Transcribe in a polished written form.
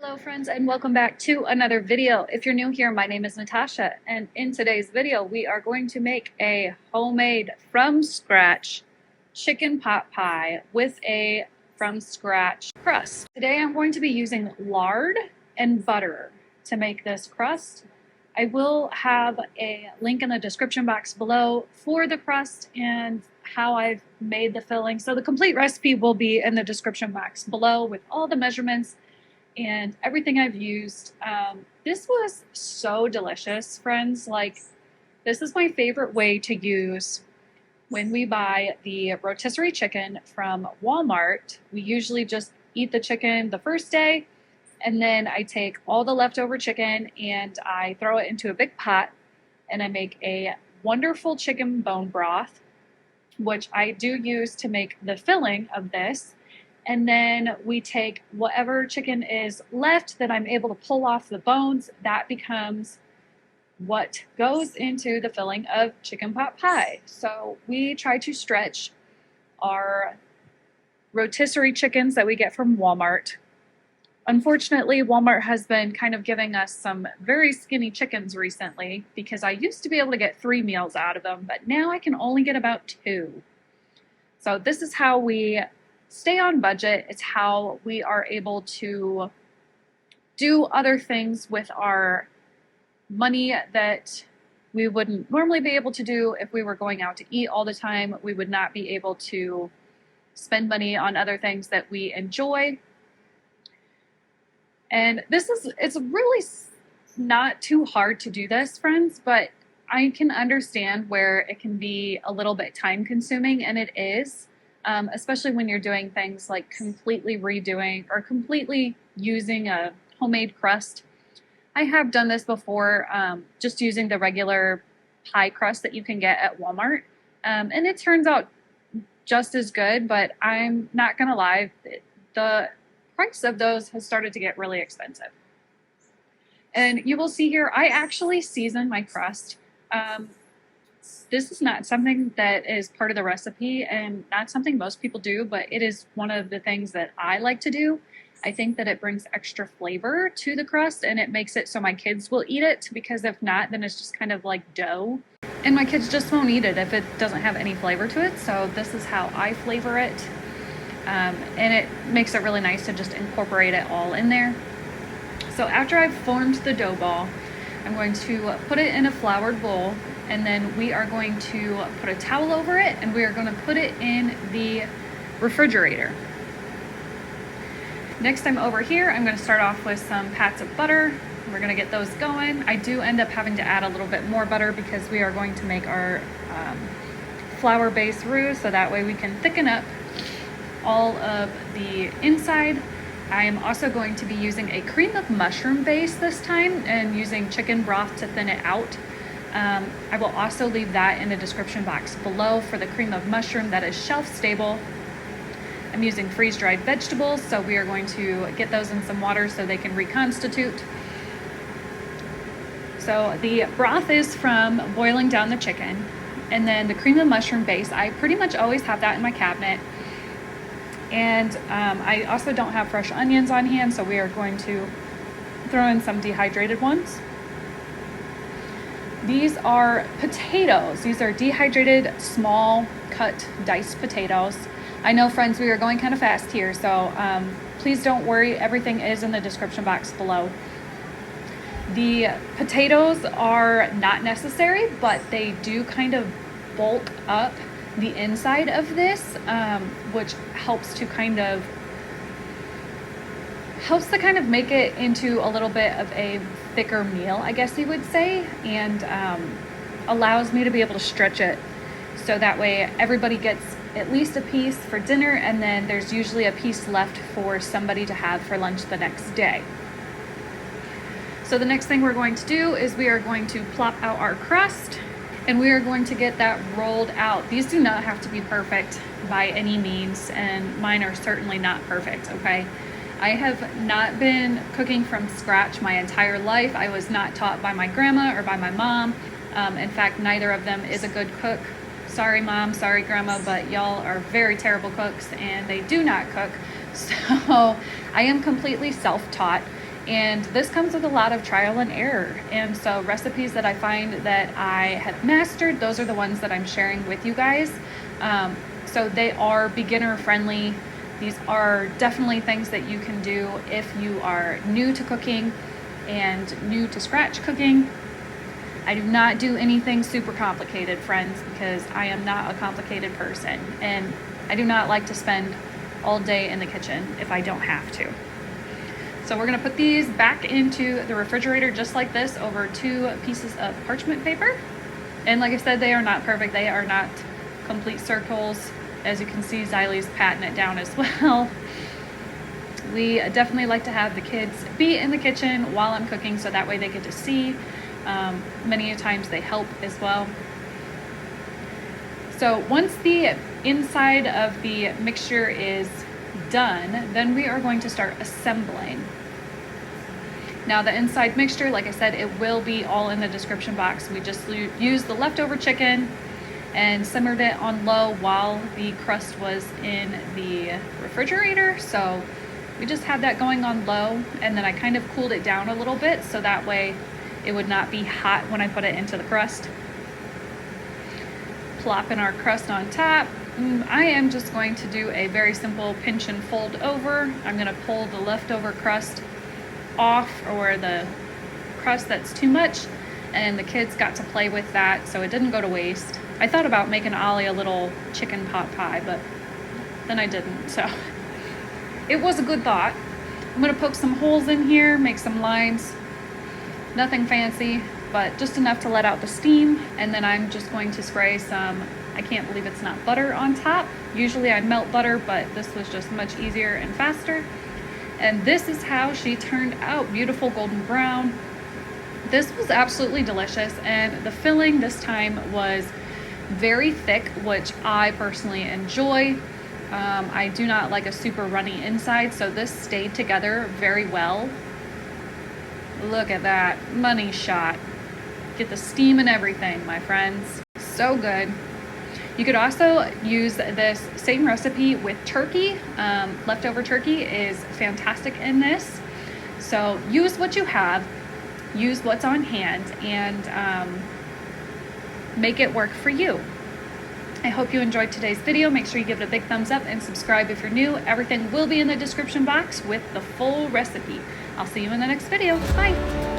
Hello friends and welcome back to another video. If you're new here, my name is Natasha and in today's video we are going to make a homemade from scratch chicken pot pie with a from scratch crust. Today I'm going to be using lard and butter to make this crust. I will have a link in the description box below for the crust and how I've made the filling. So the complete recipe will be in the description box below with all the measurements and everything I've used. This was so delicious, friends. Like, this is my favorite way to use when we buy the rotisserie chicken from Walmart. We usually just eat the chicken the first day, and then I take all the leftover chicken and I throw it into a big pot, and I make a wonderful chicken bone broth, which I do use to make the filling of this. And then we take whatever chicken is left that I'm able to pull off the bones. That becomes what goes into the filling of chicken pot pie. So we try to stretch our rotisserie chickens that we get from Walmart. Unfortunately, Walmart has been kind of giving us some very skinny chickens recently because I used to be able to get 3 meals out of them, but now I can only get about 2. So this is how we stay on budget. It's how we are able to do other things with our money that we wouldn't normally be able to do if we were going out to eat all the time. We would not be able to spend money on other things that we enjoy. And it's really not too hard to do this, friends, but I can understand where it can be a little bit time consuming, and it is. Especially when you're doing things like completely redoing or completely using a homemade crust. I have done this before, just using the regular pie crust that you can get at Walmart. And it turns out just as good, but I'm not gonna lie, the price of those has started to get really expensive. And you will see here, I actually season my crust. This is not something that is part of the recipe and not something most people do, but it is one of the things that I like to do. I think that it brings extra flavor to the crust and it makes it so my kids will eat it, because if not, then it's just kind of like dough. And my kids just won't eat it if it doesn't have any flavor to it. So this is how I flavor it. And it makes it really nice to just incorporate it all in there. So after I've formed the dough ball, I'm going to put it in a floured bowl, and then we are going to put a towel over it and we are going to put it in the refrigerator. Next, I'm over here. I'm going to start off with some pats of butter. We're going to get those going. I do end up having to add a little bit more butter because we are going to make our flour base roux, so that way we can thicken up all of the inside. I am also going to be using a cream of mushroom base this time and using chicken broth to thin it out. I will also leave that in the description box below for the cream of mushroom that is shelf stable. I'm using freeze-dried vegetables, so we are going to get those in some water so they can reconstitute. So the broth is from boiling down the chicken, and then the cream of mushroom base, I pretty much always have that in my cabinet. And I also don't have fresh onions on hand, so we are going to throw in some dehydrated ones. These are potatoes. These are dehydrated, small cut diced potatoes. I know, friends, we are going kind of fast here, so please don't worry. Everything is in the description box below. The potatoes are not necessary, but they do kind of bulk up the inside of this, which helps to kind of make it into a little bit of a thicker meal, I guess you would say, and allows me to be able to stretch it so that way everybody gets at least a piece for dinner, and then there's usually a piece left for somebody to have for lunch the next day. So the next thing we're going to do is we are going to plop out our crust, and we are going to get that rolled out. These do not have to be perfect by any means, and mine are certainly not perfect, okay? I have not been cooking from scratch my entire life. I was not taught by my grandma or by my mom. In fact, neither of them is a good cook. Sorry, Mom, sorry, Grandma, but y'all are very terrible cooks and they do not cook. So I am completely self-taught, And this comes with a lot of trial and error. And so recipes that I find that I have mastered, those are the ones that I'm sharing with you guys. So they are beginner friendly. These are definitely things that you can do if you are new to cooking and new to scratch cooking. I do not do anything super complicated, friends, because I am not a complicated person. And I do not like to spend all day in the kitchen if I don't have to. So we're gonna put these back into the refrigerator just like this over 2 pieces of parchment paper. And like I said, they are not perfect. They are not complete circles. As you can see, Xylie's patting it down as well. We definitely like to have the kids be in the kitchen while I'm cooking so that way they get to see. Many times they help as well. So once the inside of the mixture is done, then we are going to start assembling. Now the inside mixture, like I said, it will be all in the description box. We just used the leftover chicken and simmered it on low while the crust was in the refrigerator. So we just had that going on low, and then I kind of cooled it down a little bit so that way it would not be hot when I put it into the crust. Plopping our crust on top. I am just going to do a very simple pinch and fold over. I'm going to pull the leftover crust off, or the crust that's too much, and the kids got to play with that so it didn't go to waste. I thought about making Ollie a little chicken pot pie, but then I didn't, so it was a good thought. I'm going to poke some holes in here, make some lines. Nothing fancy, but just enough to let out the steam. And then I'm just going to spray some, I can't believe it's not butter on top. Usually I melt butter, but this was just much easier and faster. And this is how she turned out, beautiful golden brown. This was absolutely delicious, and the filling this time was very thick, which I personally enjoy. I do not like a super runny inside, so this stayed together very well. Look at that, money shot. Get the steam and everything, my friends. So good. You could also use this same recipe with turkey. Leftover turkey is fantastic in this. So use what you have, use what's on hand, and make it work for you. I hope you enjoyed today's video. Make sure you give it a big thumbs up and subscribe if you're new. Everything will be in the description box with the full recipe. I'll see you in the next video. Bye.